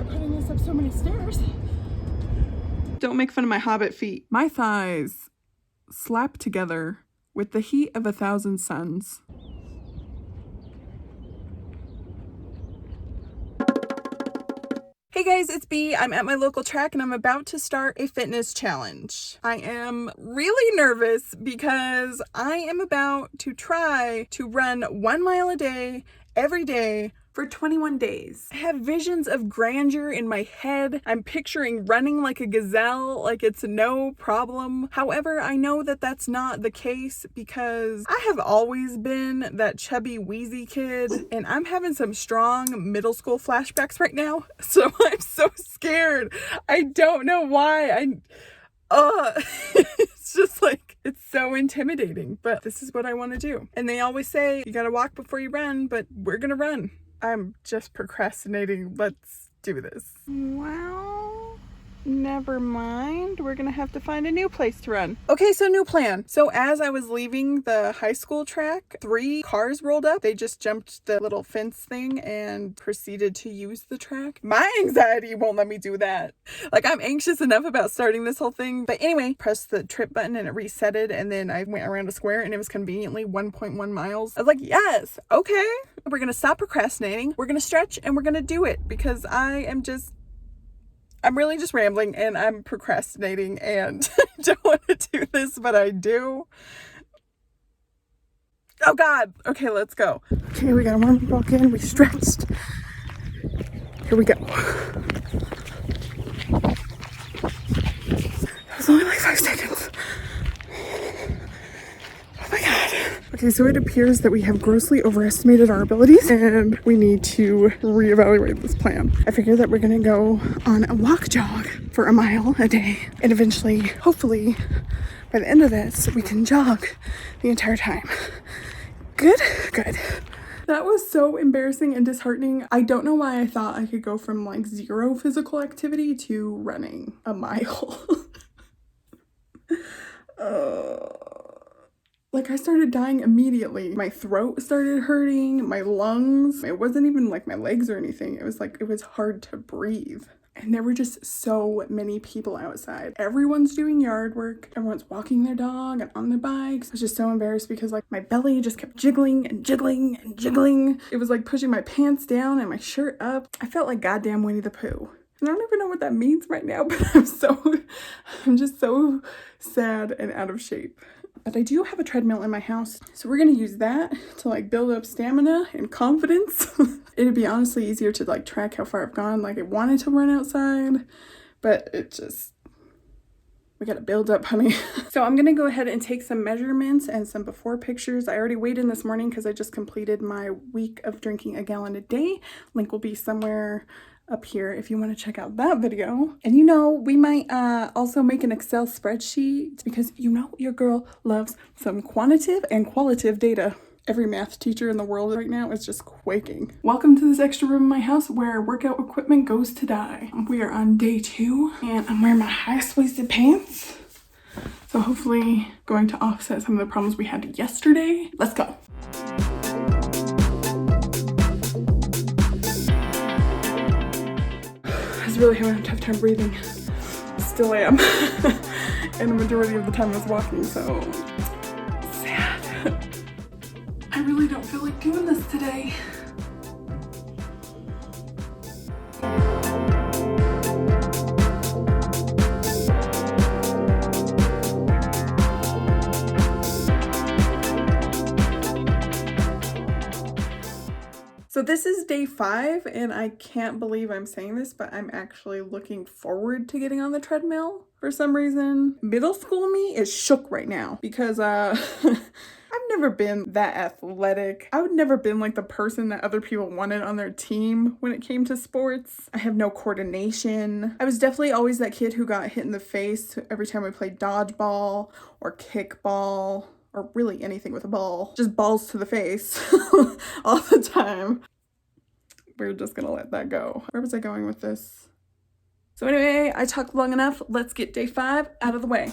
regret putting this up so many stairs. Don't make fun of my hobbit feet. My thighs slap together with the heat of 1,000 suns. Hey guys, it's B. I'm at my local track and I'm about to start a fitness challenge. I am really nervous because I am about to try to run 1 mile a day, every day, for 21 days. I have visions of grandeur in my head. I'm picturing running like a gazelle, like it's no problem. However, I know that that's not the case because I have always been that chubby, wheezy kid, and I'm having some strong middle school flashbacks right now. So I'm so scared. I don't know why. It's just like, it's so intimidating, but this is what I want to do. And they always say you gotta walk before you run, but we're gonna run. I'm just procrastinating. Let's do this. Well, never mind. We're gonna have to find a new place to run. Okay, so new plan. So as I was leaving the high school track, 3 cars rolled up. They just jumped the little fence thing and proceeded to use the track. My anxiety won't let me do that. Like, I'm anxious enough about starting this whole thing. But anyway, pressed the trip button and it resetted, and then I went around a square and it was conveniently 1.1 miles. I was like, yes, okay. We're gonna stop procrastinating. We're gonna stretch and we're gonna do it because I'm really just rambling and I'm procrastinating and I don't want to do this, but I do. Oh God. Okay, let's go. Okay, we got a warm walk in. We stretched. Here we go. It was only like 5 seconds. Oh my God. Okay, so it appears that we have grossly overestimated our abilities and we need to reevaluate this plan. I figure that we're gonna go on a walk jog for 1 mile a day and eventually, hopefully, by the end of this, we can jog the entire time. Good? Good. That was so embarrassing and disheartening. I don't know why I thought I could go from like 0 physical activity to running 1 mile. Like, I started dying immediately. My throat started hurting, my lungs. It wasn't even like my legs or anything. It was like, it was hard to breathe. And there were just so many people outside. Everyone's doing yard work. Everyone's walking their dog and on their bikes. I was just so embarrassed because like my belly just kept jiggling and jiggling and jiggling. It was like pushing my pants down and my shirt up. I felt like goddamn Winnie the Pooh. And I don't even know what that means right now, but I'm just so sad and out of shape. But I do have a treadmill in my house, so we're gonna use that to like build up stamina and confidence. It'd be honestly easier to like track how far I've gone. Like, I wanted to run outside, but we gotta build up, honey. So I'm gonna go ahead and take some measurements and some before pictures. I already weighed in this morning because I just completed my week of drinking 1 gallon a day. Link will be somewhere up here if you want to check out that video. And you know, we might also make an Excel spreadsheet because you know your girl loves some quantitative and qualitative data. Every math teacher in the world right now is just quaking. Welcome to this extra room in my house where workout equipment goes to die. We are on day 2 and I'm wearing my highest waisted pants. So hopefully going to offset some of the problems we had yesterday. Let's go. Really having a tough time breathing. Still am. And the majority of the time I was walking, so sad. I really don't feel like doing this today. So this is day 5 and I can't believe I'm saying this, but I'm actually looking forward to getting on the treadmill for some reason. Middle school me is shook right now because I've never been that athletic. I would never been like the person that other people wanted on their team when it came to sports. I have no coordination. I was definitely always that kid who got hit in the face every time we played dodgeball or kickball. Or really anything with a ball. Just balls to the face all the time. We're just gonna let that go. Where was I going with this? So anyway, I talked long enough. Let's get day 5 out of the way.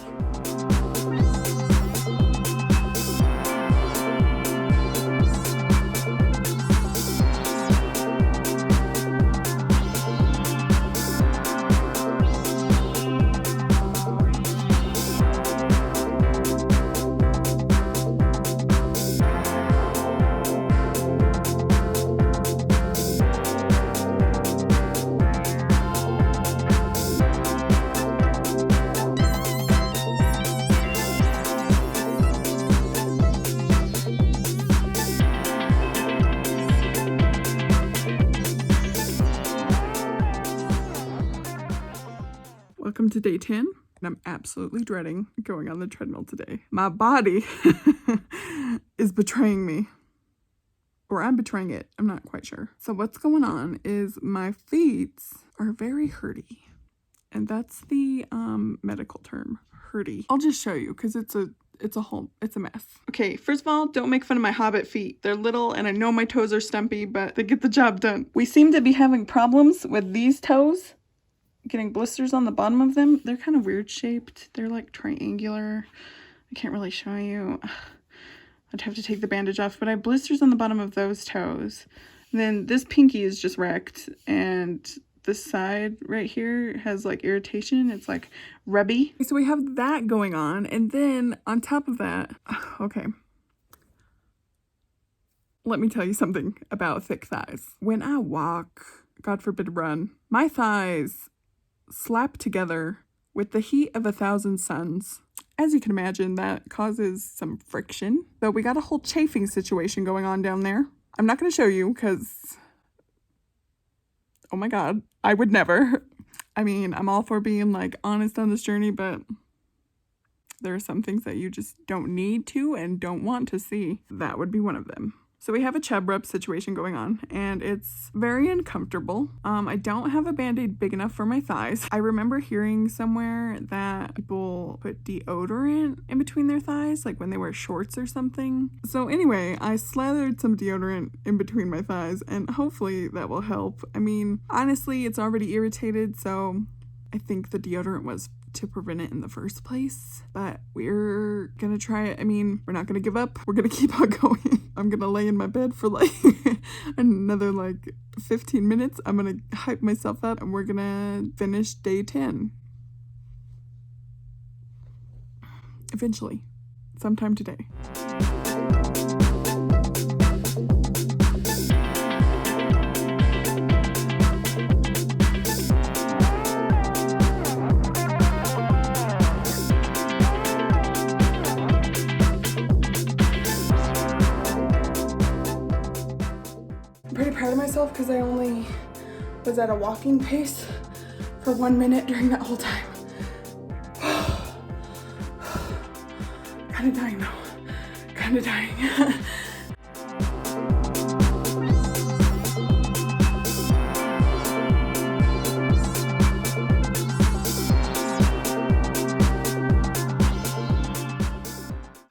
Welcome to day 10. And I'm absolutely dreading going on the treadmill today. My body is betraying me. Or I'm betraying it. I'm not quite sure. So what's going on is my feet are very hurty. And that's the medical term, hurty. I'll just show you because it's a mess. Okay, first of all, don't make fun of my hobbit feet. They're little and I know my toes are stumpy, but they get the job done. We seem to be having problems with these toes. Getting blisters on the bottom of them. They're kind of weird shaped. They're like triangular. I can't really show you. I'd have to take the bandage off, but I have blisters on the bottom of those toes. And then this pinky is just wrecked, and this side right here has like irritation. It's like rubby. So we have that going on, and then on top of that, okay. Let me tell you something about thick thighs. When I walk, God forbid run, my thighs slap together with the heat of 1,000 suns. As you can imagine, that causes some friction. So we got a whole chafing situation going on down there. I'm not going to show you because, oh my God, I would never. I mean, I'm all for being like honest on this journey, but there are some things that you just don't need to and don't want to see. That would be one of them. So we have a chub rub situation going on, and it's very uncomfortable. I don't have a Band-Aid big enough for my thighs. I remember hearing somewhere that people put deodorant in between their thighs, like when they wear shorts or something. So anyway, I slathered some deodorant in between my thighs, and hopefully that will help. I mean, honestly, it's already irritated, so I think the deodorant was to prevent it in the first place, but we're gonna try it. I mean, we're not gonna give up. We're gonna keep on going. I'm gonna lay in my bed for like another like 15 minutes. I'm gonna hype myself up and we're gonna finish day 10 eventually, sometime today. Pretty proud of myself because I only was at a walking pace for 1 minute during that whole time. Kind of dying though. Kind of dying.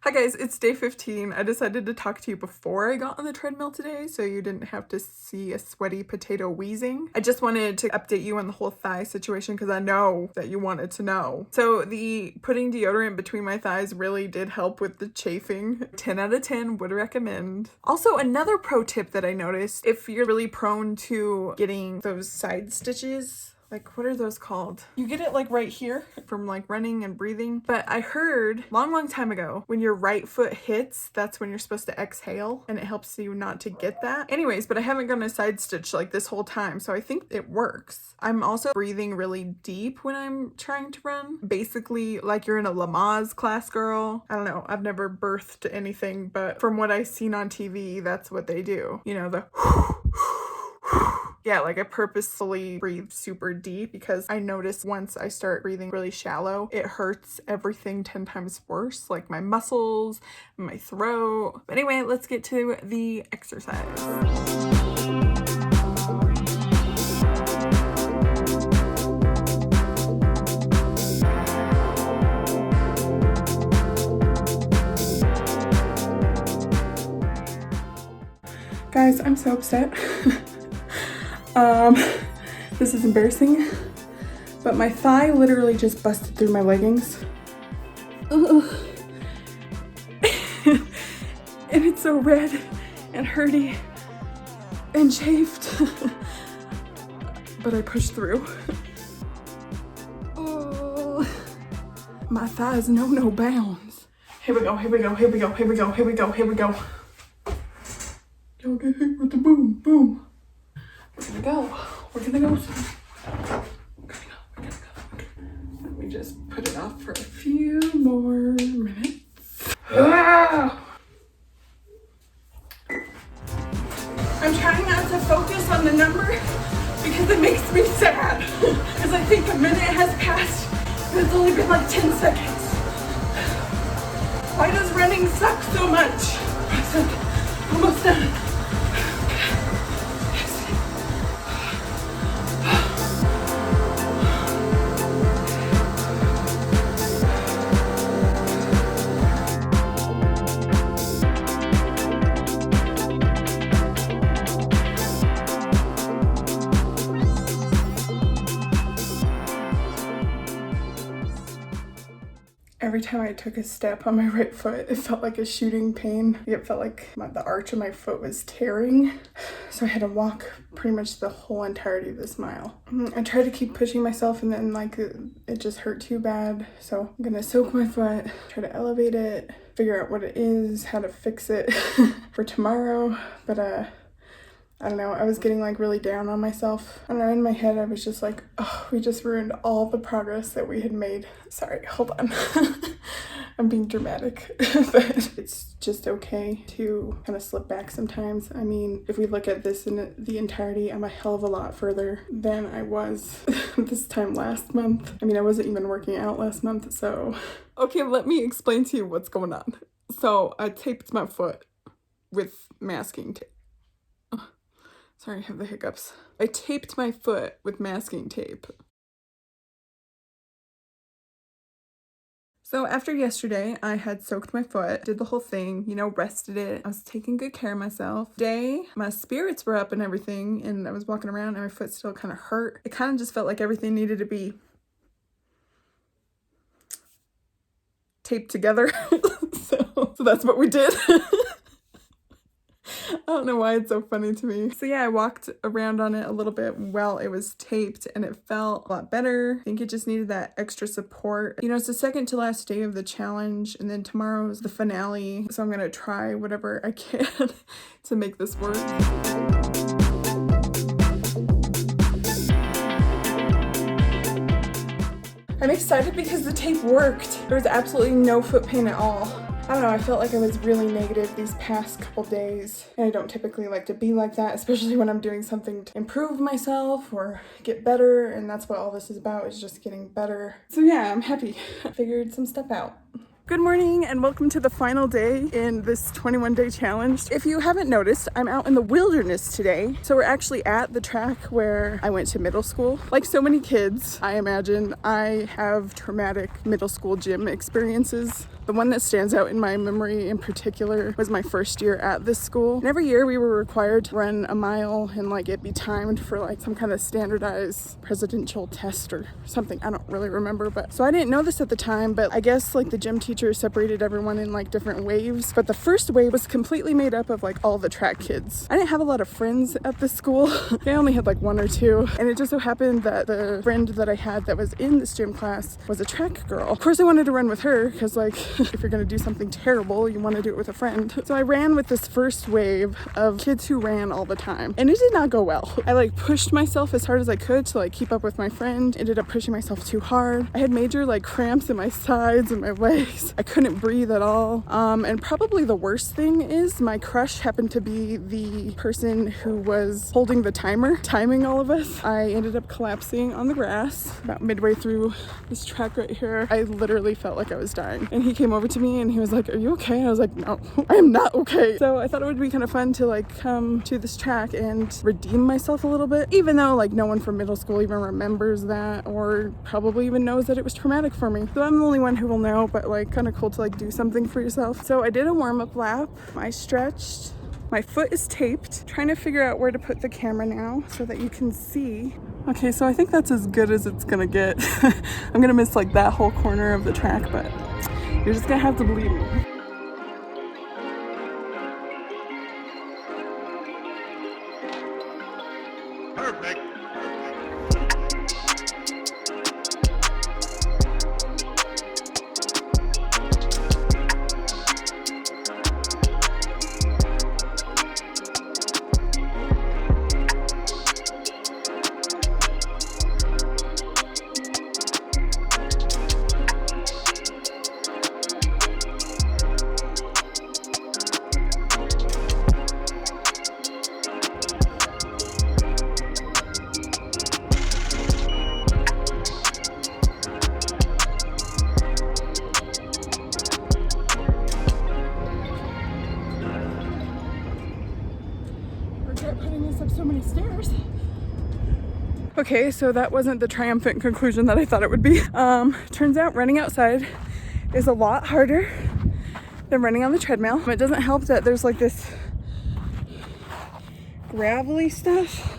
Hi guys, it's day 15. I decided to talk to you before I got on the treadmill today so you didn't have to see a sweaty potato wheezing. I just wanted to update you on the whole thigh situation because I know that you wanted to know. So the putting deodorant between my thighs really did help with the chafing. 10 out of 10 would recommend. Also, another pro tip that I noticed, if you're really prone to getting those side stitches, like, what are those called? You get it like right here from like running and breathing. But I heard long time ago, when your right foot hits, that's when you're supposed to exhale and it helps you not to get that. Anyways, but I haven't gotten a side stitch like this whole time, so I think it works. I'm also breathing really deep when I'm trying to run. Basically, like you're in a Lamaze class, girl. I don't know. I've never birthed anything, but from what I've seen on TV, that's what they do. You know, the yeah, like I purposefully breathe super deep because I notice once I start breathing really shallow, it hurts everything 10 times worse, like my muscles, my throat. But anyway, let's get to the exercise. Guys, I'm so upset. This is embarrassing, but my thigh literally just busted through my leggings. And it's so red and hurty and chafed, but I pushed through. Oh, my thighs know no bounds. Here we go, here we go, here we go, here we go, here we go, here we go. Y'all get hit with the boom, boom. We're gonna go. We're gonna go. We're gonna go. Let me just put it off for a few more minutes. Ah! I'm trying not to focus on the number because it makes me sad. Because I think a minute has passed It's only been like 10 seconds. Why does running suck so much? It's like almost done. Every time I took a step on my right foot, it felt like a shooting pain. It felt like the arch of my foot was tearing. So I had to walk pretty much the whole entirety of this mile. I tried to keep pushing myself and then like it just hurt too bad. So I'm gonna soak my foot, try to elevate it, figure out what it is, how to fix it for tomorrow. But I don't know, I was getting like really down on myself. I don't know, in my head I was just like, oh, we just ruined all the progress that we had made. Sorry, hold on. I'm being dramatic, but it's just okay to kind of slip back sometimes. I mean, if we look at this in the entirety, I'm a hell of a lot further than I was this time last month. I mean, I wasn't even working out last month, so. Okay, let me explain to you what's going on. So I taped my foot with masking tape. Sorry, I have the hiccups. I taped my foot with masking tape. So after yesterday, I had soaked my foot, did the whole thing, you know, rested it. I was taking good care of myself. Today, my spirits were up and everything, and I was walking around and my foot still kind of hurt. It kind of just felt like everything needed to be taped together. so that's what we did. I don't know why it's so funny to me. So yeah, I walked around on it a little bit while it was taped and it felt a lot better. I think it just needed that extra support. You know, it's the second to last day of the challenge and then tomorrow's the finale. So I'm gonna try whatever I can to make this work. I'm excited because the tape worked. There was absolutely no foot pain at all. I don't know, I felt like I was really negative these past couple days, and I don't typically like to be like that, especially when I'm doing something to improve myself or get better, and that's what all this is about, is just getting better. So yeah, I'm happy. I figured some stuff out. Good morning and welcome to the final day in this 21-day challenge. If you haven't noticed, I'm out in the wilderness today. So we're actually at the track where I went to middle school. Like so many kids, I imagine, I have traumatic middle school gym experiences. The one that stands out in my memory in particular was my first year at this school. And every year we were required to run a mile and like it be timed for like some kind of standardized presidential test or something. I don't really remember, but so I didn't know this at the time, but I guess like the gym teacher separated everyone in like different waves. But the first wave was completely made up of like all the track kids. I didn't have a lot of friends at this school. I only had like one or two. And it just so happened that the friend that I had that was in this gym class was a track girl. Of course I wanted to run with her because like if you're gonna do something terrible, you want to do it with a friend. So I ran with this first wave of kids who ran all the time, and it did not go well. I like pushed myself as hard as I could to like keep up with my friend. Ended up pushing myself too hard. I had major like cramps in my sides and my legs. I couldn't breathe at all. And probably the worst thing is my crush happened to be the person who was holding the timer, timing all of us. I ended up collapsing on the grass about midway through this track right here. I literally felt like I was dying, and he came over to me and he was like, "Are you okay?" And I was like, "No, I am not okay." So I thought it would be kind of fun to like come to this track and redeem myself a little bit, even though like no one from middle school even remembers that or probably even knows that it was traumatic for me. So I'm the only one who will know, but like kind of cool to like do something for yourself. So I did a warm-up lap. I stretched. My foot is taped. Trying to figure out where to put the camera now so that you can see. Okay, so I think that's as good as it's gonna get. I'm gonna miss like that whole corner of the track, but you're just gonna have to believe me. Perfect. putting us up so many stairs. Okay, so that wasn't the triumphant conclusion that I thought it would be. Turns out running outside is a lot harder than running on the treadmill. It doesn't help that there's like this gravelly stuff.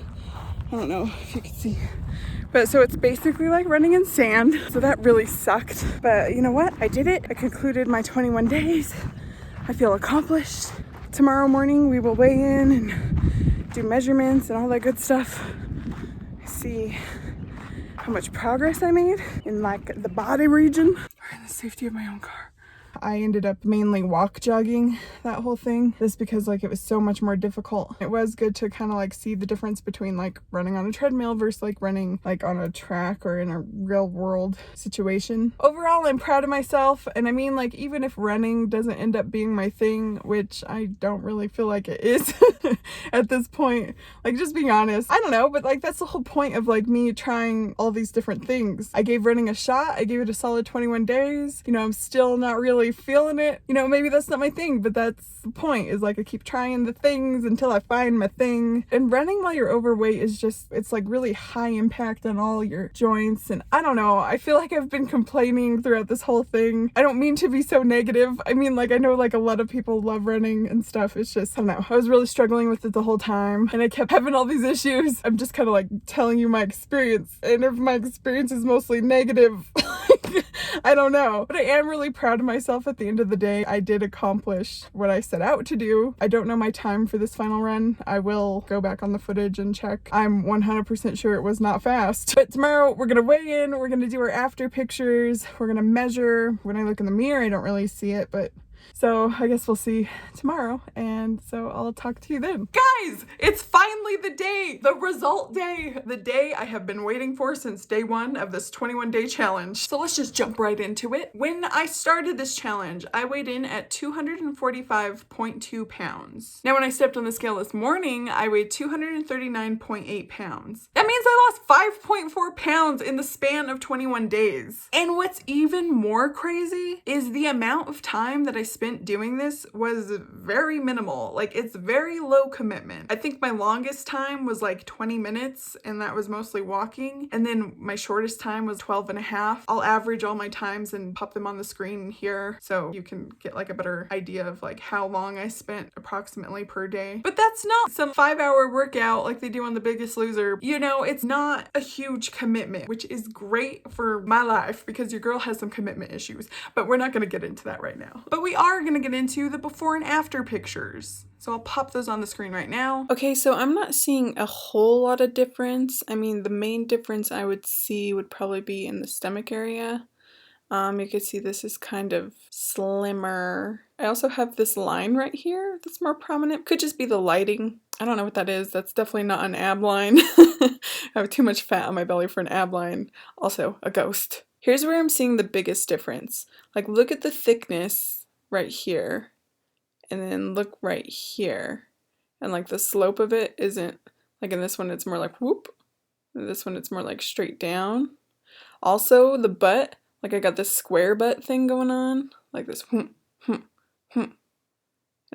I don't know if you can see. But so it's basically like running in sand. So that really sucked. But you know what? I did it. I concluded my 21 days. I feel accomplished. Tomorrow morning we will weigh in and do measurements and all that good stuff. See how much progress I made in like the body region or in the safety of my own car. I ended up mainly walk jogging that whole thing just because like it was so much more difficult. It was good to kind of like see the difference between like running on a treadmill versus like running like on a track or in a real world situation. Overall, I'm proud of myself, and I mean like even if running doesn't end up being my thing, which I don't really feel like it is at this point, like just being honest, I don't know, but like that's the whole point of like me trying all these different things. I gave running a shot. I gave it a solid 21 days. You know, I'm still not really feeling it. You know, maybe that's not my thing, but that's the point, is like I keep trying the things until I find my thing. And running while you're overweight is just, it's like really high impact on all your joints. And I don't know, I feel like I've been complaining throughout this whole thing. I don't mean to be so negative. I mean, like I know like a lot of people love running and stuff. It's just, I don't know, I was really struggling with it the whole time and I kept having all these issues. I'm just kind of like telling you my experience, and if my experience is mostly negative, I don't know, but I am really proud of myself at the end of the day. I did accomplish what I set out to do. I don't know my time for this final run. I will go back on the footage and check. I'm 100% sure it was not fast. But tomorrow we're gonna weigh in, we're gonna do our after pictures, we're gonna measure. When I look in the mirror, I don't really see it, but so I guess we'll see tomorrow, and so I'll talk to you then. Guys, it's finally the day, the result day, the day I have been waiting for since day one of this 21-day challenge. So let's just jump right into it. When I started this challenge, I weighed in at 245.2 pounds. Now, when I stepped on the scale this morning, I weighed 239.8 pounds. That means I lost 5.4 pounds in the span of 21 days. And what's even more crazy is the amount of time that I spent doing this was very minimal. Like, it's very low commitment. I think my longest time was like 20 minutes, and that was mostly walking. And then my shortest time was 12 and a half. I'll average all my times and pop them on the screen here so you can get like a better idea of like how long I spent approximately per day. But that's not some 5-hour workout like they do on The Biggest Loser. You know, it's not a huge commitment, which is great for my life because your girl has some commitment issues, but we're not going to get into that right now. But we are going to get into the before and after pictures. So I'll pop those on the screen right now. Okay, so I'm not seeing a whole lot of difference. I mean, the main difference I would see would probably be in the stomach area. You can see this is kind of slimmer. I also have this line right here that's more prominent. Could just be the lighting. I don't know what that is. That's definitely not an ab line. I have too much fat on my belly for an ab line. Also, a ghost. Here's where I'm seeing the biggest difference. Like, look at the thickness right here, and then look right here, and like the slope of it isn't like, in this one it's more like whoop, and this one it's more like straight down. Also the butt, like I got this square butt thing going on, like this and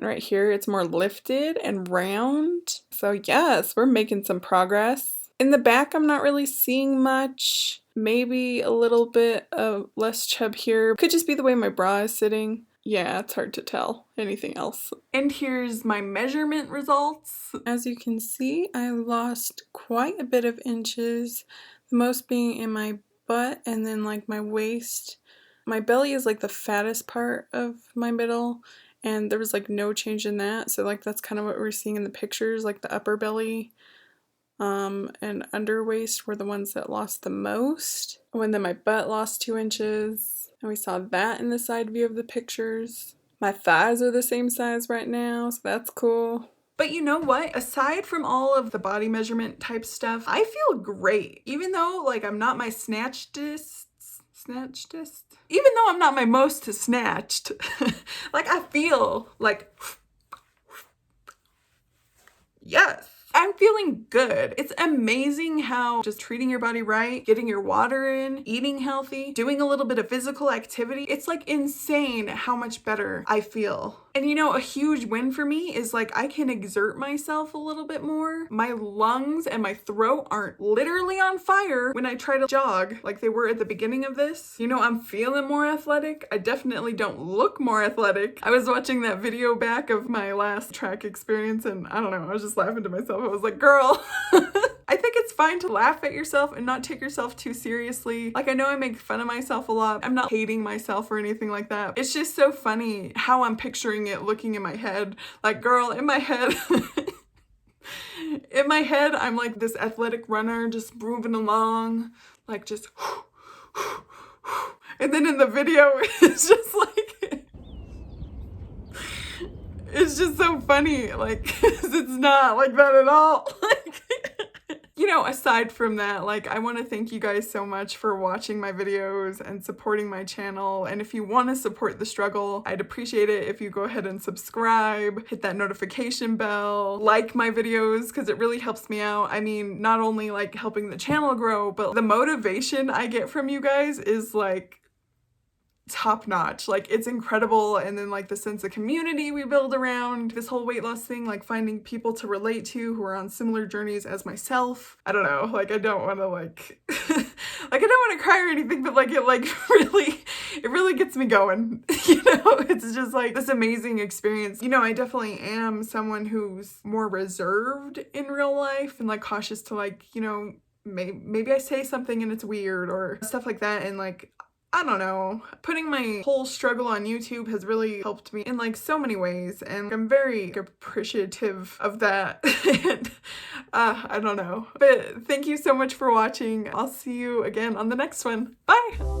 right here it's more lifted and round. So yes, we're making some progress. In the back I'm not really seeing much, maybe a little bit of less chub here. Could just be the way my bra is sitting. Yeah, it's hard to tell anything else. And here's my measurement results. As you can see, I lost quite a bit of inches, the most being in my butt and then like my waist. My belly is like the fattest part of my middle, and there was like no change in that. So like that's kind of what we're seeing in the pictures, like the upper belly and under waist were the ones that lost the most. And then my butt lost 2 inches. And we saw that in the side view of the pictures. My thighs are the same size right now, so that's cool. But you know what? Aside from all of the body measurement type stuff, I feel great. Even though like I'm not my even though I'm not my most snatched, like I feel like, yes. I'm feeling feeling good. It's amazing how just treating your body right, getting your water in, eating healthy, doing a little bit of physical activity, it's like insane how much better I feel. And you know, a huge win for me is like I can exert myself a little bit more. My lungs and my throat aren't literally on fire when I try to jog like they were at the beginning of this. You know, I'm feeling more athletic. I definitely don't look more athletic. I was watching that video back of my last track experience and I don't know, I was just laughing to myself. I was like, girl, I think it's fine to laugh at yourself and not take yourself too seriously. Like, I know I make fun of myself a lot. I'm not hating myself or anything like that. It's just so funny how I'm picturing it looking in my head. Like, girl, in my head, in my head, I'm like this athletic runner just moving along, like just, and then in the video, it's just like, it's just so funny. Like, it's not like that at all. Like, you know, aside from that, like, I want to thank you guys so much for watching my videos and supporting my channel. And if you want to support the struggle, I'd appreciate it if you go ahead and subscribe, hit that notification bell, like my videos, because it really helps me out. I mean, not only like helping the channel grow, but the motivation I get from you guys is like top notch. Like, it's incredible. And then like the sense of community we build around this whole weight loss thing, like finding people to relate to who are on similar journeys as myself. I don't know, like I don't want to like like I don't want to cry or anything, but like it like really gets me going. You know, it's just like this amazing experience. You know, I definitely am someone who's more reserved in real life and like cautious to like, you know, maybe I say something and it's weird or stuff like that. And like, I don't know, putting my whole struggle on YouTube has really helped me in like so many ways, and I'm very appreciative of that. And I don't know, but thank you so much for watching. I'll see you again on the next one. Bye.